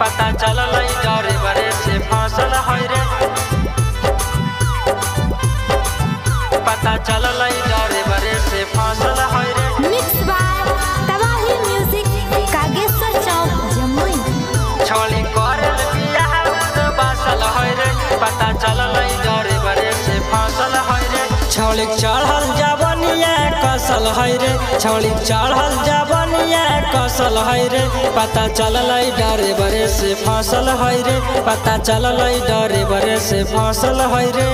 पता चलल डरे बरे से फसल है रे। पता चलल डरे बरे से फसल है रे। मिक्स बाय तबाही म्यूजिक कागेश्वर चौक जमुई। छोड़ी करल बियाह उद बासल है रे। पता चलल डरे बरे से फसल है रे। छोड़ी चढ़ल जवनिया कसल है रे। छोड़ी चढ़ल जवनिया कसल है रे। पता चलल डरे बरे से फसल है रे। पता चलल डरे बरे से फसल है रे।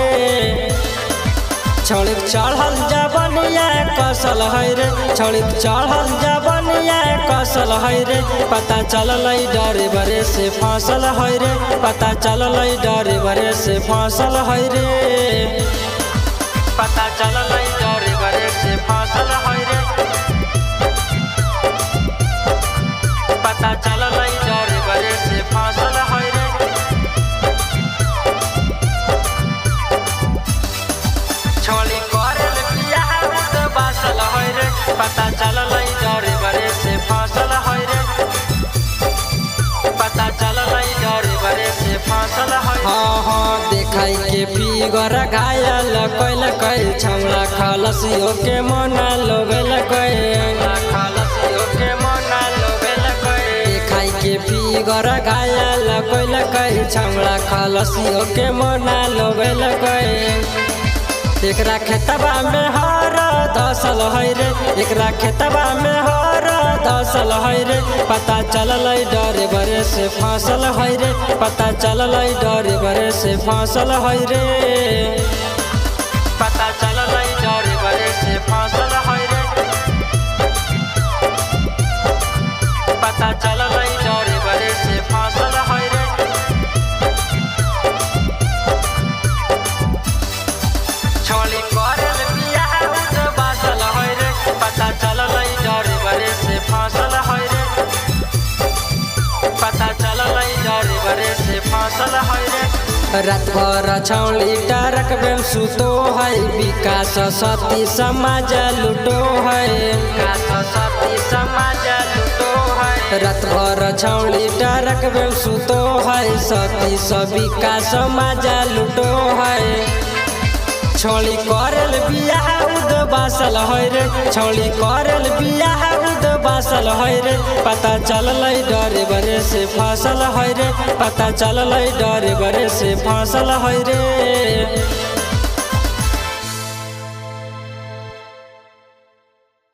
छोड़ी चढ़ल जवनिया कसल है रे। छोड़ी चढ़ल जवनिया कसल है रे। पता चलल डरे बरे से फसल है रे। पता चलल डरे बरे से फसल है रे। पता चलल डरे बरे से फसल है रे। पता चलल डरे बरे से फसल है रे। छोड़ी करल बियाह उद बासल है रे। पता चलल डरे बरे से फसल है रे। पता चलल डरे बरे से फसल है। हाँ देखाई के फिगर घायल कैल कैल छमला खलसियो के मना लोबेल कैल खलसियो के मना लोबेल कैल। देखाई के फिगर घायल कैल कैल छमला खलसियो के मना लोबेल कैल। एकरा खेतबा में हर धसल है रे। एकरा खेतबा में हर धसल है रे। पता चलल डरे बरे से फसल है रे। पता चलल डरे बरे से फसल है रे। पता चलल डरे बरे से फसल है रे। पता चलल डरे बरे से फसल है रे। छोड़ी करल बियाह उद बासल है रे। पता चलल डरे बरे से फसल है रे। पता चलल डरे बरे से फसल है रे। रात भर छौली टारक बेम सुतो है। विकास सती समाज लुटो है। विकास सती समाज लुटो है। रात भर छौली टारक बेम सुतो है। सती विकास समाज लुटो है। छोड़ी करल बियाह उद बासल है रे। छोड़ी करल बियाह उद बासल है रे। पता चलल डरे बरे से फसल है रे। पता चलल डरे बरे से फसल है रे।